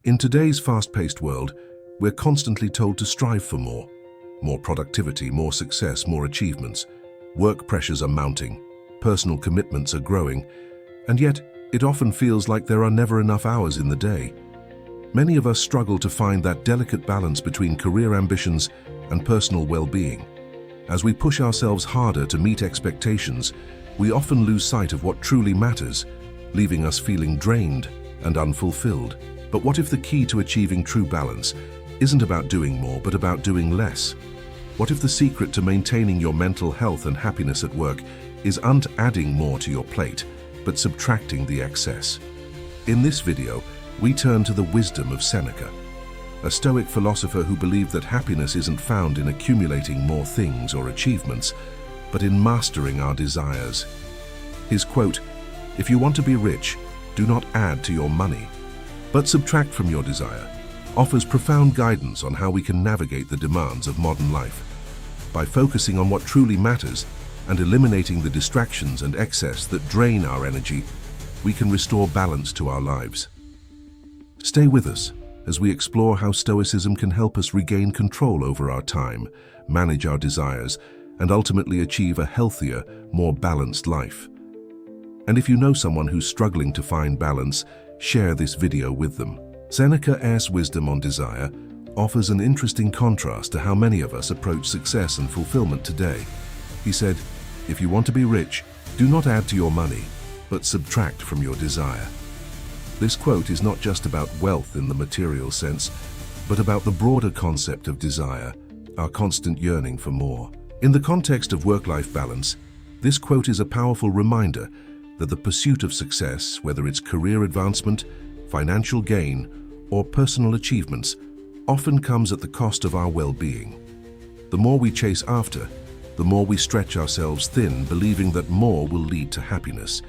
In today's fast-paced world, we're constantly told to strive for more. More productivity, more success, more achievements. Work pressures are mounting, personal commitments are growing, and yet it often feels like there are never enough hours in the day. Many of us struggle to find that delicate balance between career ambitions and personal well-being. As we push ourselves harder to meet expectations, we often lose sight of what truly matters, leaving us feeling drained and unfulfilled. But what if the key to achieving true balance isn't about doing more, but about doing less? What if the secret to maintaining your mental health and happiness at work isn't adding more to your plate, but subtracting the excess? In this video, we turn to the wisdom of Seneca, a Stoic philosopher who believed that happiness isn't found in accumulating more things or achievements, but in mastering our desires. His quote, "If you want to be rich, do not add to your money, but subtract from your desire," offers profound guidance on how we can navigate the demands of modern life. By focusing on what truly matters and eliminating the distractions and excess that drain our energy, we can restore balance to our lives. Stay with us as we explore how Stoicism can help us regain control over our time, manage our desires, and ultimately achieve a healthier, more balanced life. And if you know someone who's struggling to find balance, share this video with them. Seneca's wisdom on desire offers an interesting contrast to how many of us approach success and fulfillment today. He said, "If you want to be rich, do not add to your money, but subtract from your desire." This quote is not just about wealth in the material sense, but about the broader concept of desire, our constant yearning for more. In the context of work-life balance, this quote is a powerful reminder that the pursuit of success, whether it's career advancement, financial gain, or personal achievements, often comes at the cost of our well-being. The more we chase after, the more we stretch ourselves thin, believing that more will lead to happiness.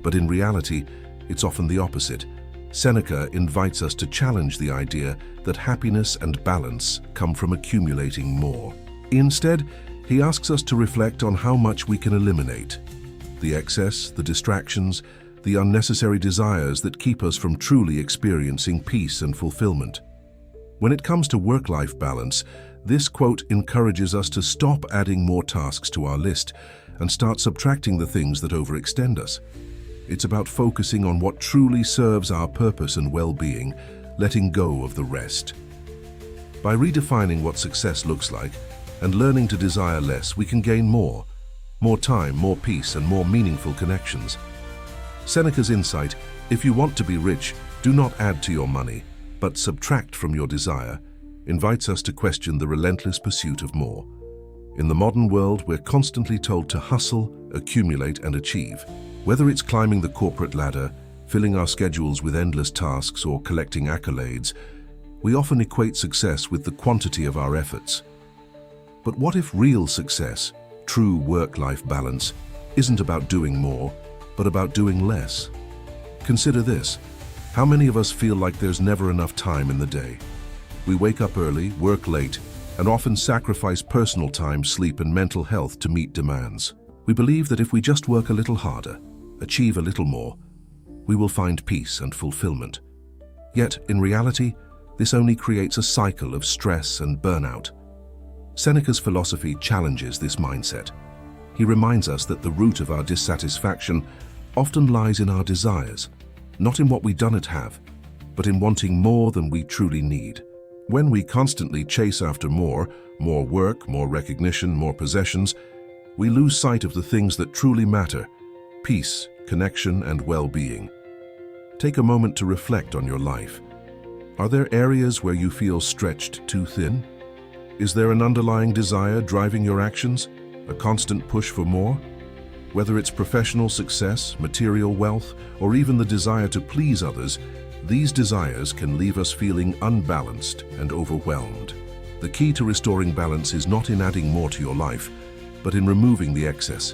But in reality, it's often the opposite. Seneca invites us to challenge the idea that happiness and balance come from accumulating more. Instead, he asks us to reflect on how much we can eliminate. The excess, the distractions, the unnecessary desires that keep us from truly experiencing peace and fulfillment. When it comes to work-life balance, this quote encourages us to stop adding more tasks to our list and start subtracting the things that overextend us. It's about focusing on what truly serves our purpose and well-being, letting go of the rest. By redefining what success looks like and learning to desire less, we can gain more time, more peace, and more meaningful connections. Seneca's insight, "If you want to be rich, do not add to your money, but subtract from your desire," invites us to question the relentless pursuit of more. In the modern world, we're constantly told to hustle, accumulate, and achieve. Whether it's climbing the corporate ladder, filling our schedules with endless tasks, or collecting accolades, we often equate success with the quantity of our efforts. But what if real success, true work-life balance, isn't about doing more, but about doing less? Consider this. How many of us feel like there's never enough time in the day? We wake up early, work late, and often sacrifice personal time, sleep, and mental health to meet demands. We believe that if we just work a little harder, achieve a little more, we will find peace and fulfillment. Yet, in reality, this only creates a cycle of stress and burnout. Seneca's philosophy challenges this mindset. He reminds us that the root of our dissatisfaction often lies in our desires, not in what we don't have, but in wanting more than we truly need. When we constantly chase after more work, more recognition, more possessions, we lose sight of the things that truly matter: peace, connection, and well-being. Take a moment to reflect on your life. Are there areas where you feel stretched too thin? Is there an underlying desire driving your actions, a constant push for more? Whether it's professional success, material wealth, or even the desire to please others, these desires can leave us feeling unbalanced and overwhelmed. The key to restoring balance is not in adding more to your life, but in removing the excess.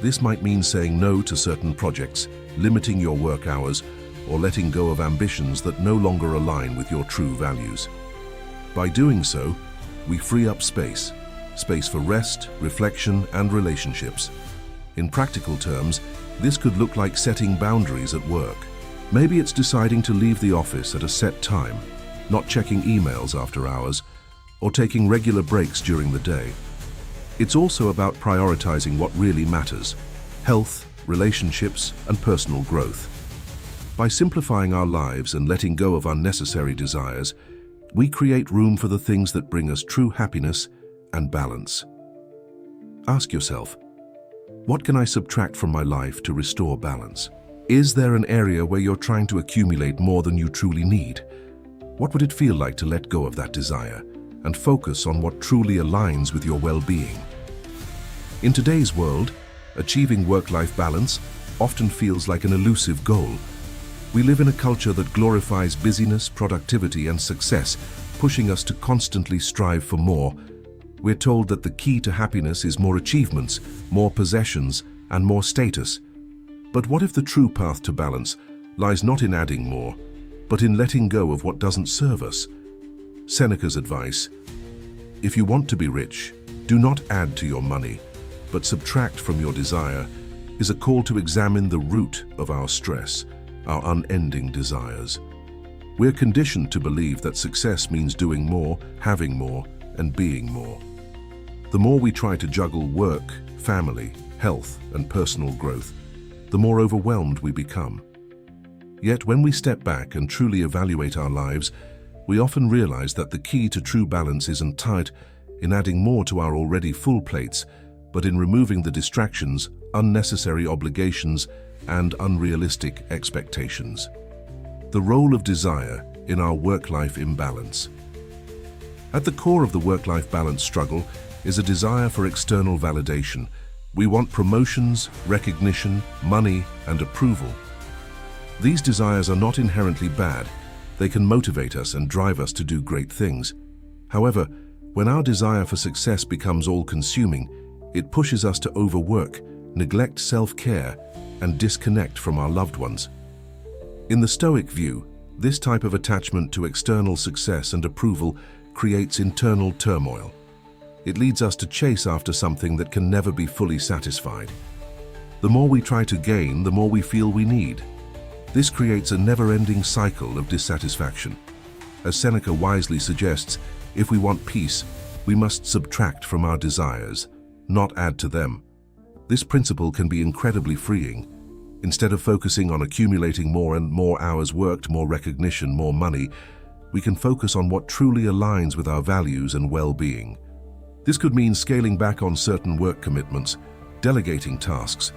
This might mean saying no to certain projects, limiting your work hours, or letting go of ambitions that no longer align with your true values. By doing so, we free up space for rest, reflection, and relationships. In practical terms, this could look like setting boundaries at work, Maybe it's deciding to leave the office at a set time, not checking emails after hours, or taking regular breaks during the day. It's also about prioritizing what really matters: health, relationships, and personal growth. By simplifying our lives and letting go of unnecessary desires, we create room for the things that bring us true happiness and balance. Ask yourself, what can I subtract from my life to restore balance? Is there an area where you're trying to accumulate more than you truly need? What would it feel like to let go of that desire and focus on what truly aligns with your well-being? In today's world, achieving work-life balance often feels like an elusive goal. We live in a culture that glorifies busyness, productivity, and success, pushing us to constantly strive for more. We're told that the key to happiness is more achievements, more possessions, and more status. But what if the true path to balance lies not in adding more, but in letting go of what doesn't serve us? Seneca's advice: if you want to be rich, do not add to your money, but subtract from your desire, is a call to examine the root of our stress, our unending desires. We're conditioned to believe that success means doing more, having more, and being more. The more we try to juggle work, family, health, and personal growth, the more overwhelmed we become. Yet when we step back and truly evaluate our lives, we often realize that the key to true balance isn't tied in adding more to our already full plates, but in removing the distractions, unnecessary obligations, and unrealistic expectations. The role of desire in our work-life imbalance. At the core of the work-life balance struggle is a desire for external validation. We want promotions, recognition, money, and approval. These desires are not inherently bad. They can motivate us and drive us to do great things. However, when our desire for success becomes all-consuming, it pushes us to overwork, neglect self-care, and disconnect from our loved ones. In the Stoic view, this type of attachment to external success and approval creates internal turmoil. It leads us to chase after something that can never be fully satisfied. The more we try to gain, the more we feel we need. This creates a never-ending cycle of dissatisfaction. As Seneca wisely suggests, if we want peace, we must subtract from our desires, not add to them. This principle can be incredibly freeing. Instead of focusing on accumulating more and more hours worked, more recognition, more money, we can focus on what truly aligns with our values and well-being. This could mean scaling back on certain work commitments, delegating tasks,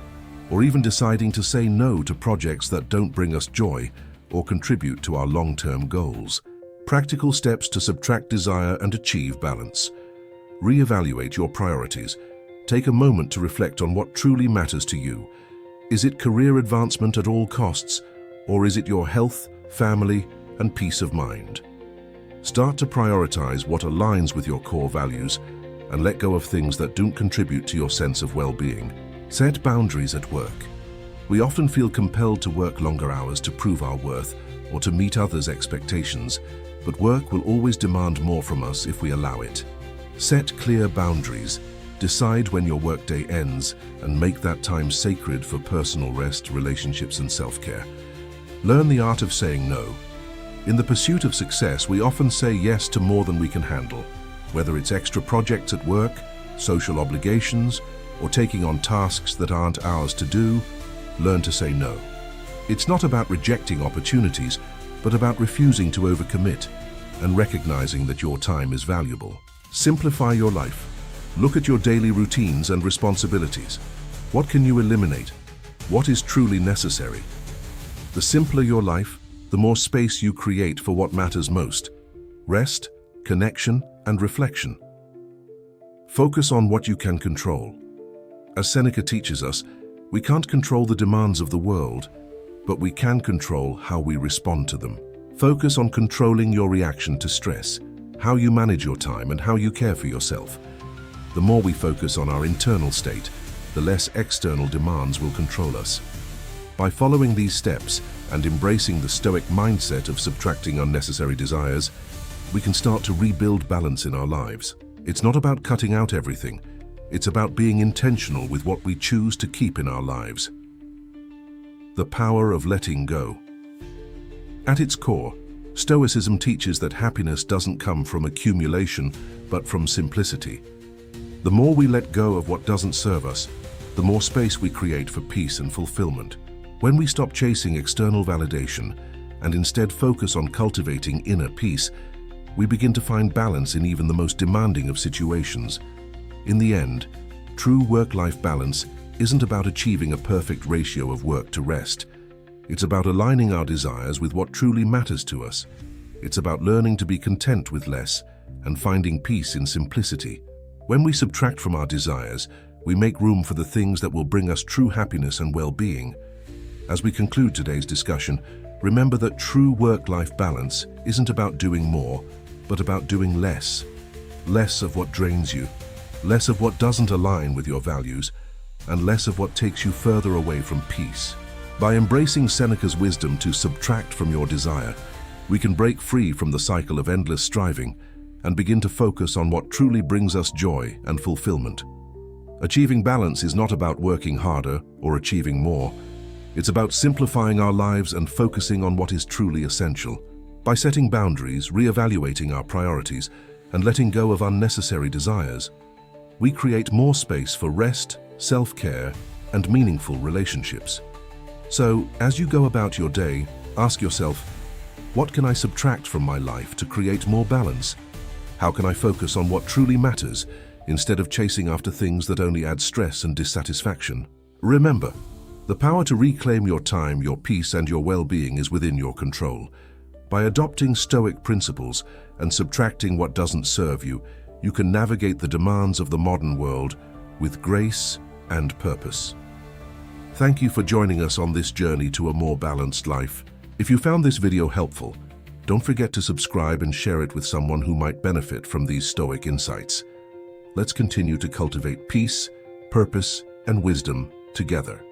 or even deciding to say no to projects that don't bring us joy or contribute to our long-term goals. Practical steps to subtract desire and achieve balance. Reevaluate your priorities. Take a moment to reflect on what truly matters to you. Is it career advancement at all costs, or is it your health, family, and peace of mind? Start to prioritize what aligns with your core values and let go of things that don't contribute to your sense of well-being. Set boundaries at work. We often feel compelled to work longer hours to prove our worth or to meet others' expectations, but work will always demand more from us if we allow it. Set clear boundaries. Decide when your workday ends and make that time sacred for personal rest, relationships, and self-care. Learn the art of saying no. In the pursuit of success, we often say yes to more than we can handle, whether it's extra projects at work, social obligations, or taking on tasks that aren't ours to do. Learn to say no. It's not about rejecting opportunities, but about refusing to overcommit and recognizing that your time is valuable. Simplify your life. Look at your daily routines and responsibilities. What can you eliminate? What is truly necessary? The simpler your life, the more space you create for what matters most: rest, connection, and reflection. Focus on what you can control. As Seneca teaches us, we can't control the demands of the world, but we can control how we respond to them. Focus on controlling your reaction to stress, how you manage your time, and how you care for yourself. The more we focus on our internal state, the less external demands will control us. By following these steps and embracing the Stoic mindset of subtracting unnecessary desires, we can start to rebuild balance in our lives. It's not about cutting out everything. It's about being intentional with what we choose to keep in our lives. The power of letting go. At its core, Stoicism teaches that happiness doesn't come from accumulation, but from simplicity. The more we let go of what doesn't serve us, the more space we create for peace and fulfillment. When we stop chasing external validation and instead focus on cultivating inner peace, we begin to find balance in even the most demanding of situations. In the end, true work-life balance isn't about achieving a perfect ratio of work to rest. It's about aligning our desires with what truly matters to us. It's about learning to be content with less and finding peace in simplicity. When we subtract from our desires, we make room for the things that will bring us true happiness and well-being. As we conclude today's discussion, remember that true work-life balance isn't about doing more, but about doing less. Less of what drains you, less of what doesn't align with your values, and less of what takes you further away from peace. By embracing Seneca's wisdom to subtract from your desire, we can break free from the cycle of endless striving and begin to focus on what truly brings us joy and fulfillment. Achieving balance is not about working harder or achieving more. It's about simplifying our lives and focusing on what is truly essential. By setting boundaries, reevaluating our priorities, and letting go of unnecessary desires, we create more space for rest, self-care, and meaningful relationships. So, as you go about your day, ask yourself, what can I subtract from my life to create more balance? How can I focus on what truly matters instead of chasing after things that only add stress and dissatisfaction? Remember, the power to reclaim your time, your peace, and your well-being is within your control. By adopting Stoic principles and subtracting what doesn't serve you, you can navigate the demands of the modern world with grace and purpose. Thank you for joining us on this journey to a more balanced life. If you found this video helpful, don't forget to subscribe and share it with someone who might benefit from these Stoic insights. Let's continue to cultivate peace, purpose, and wisdom together.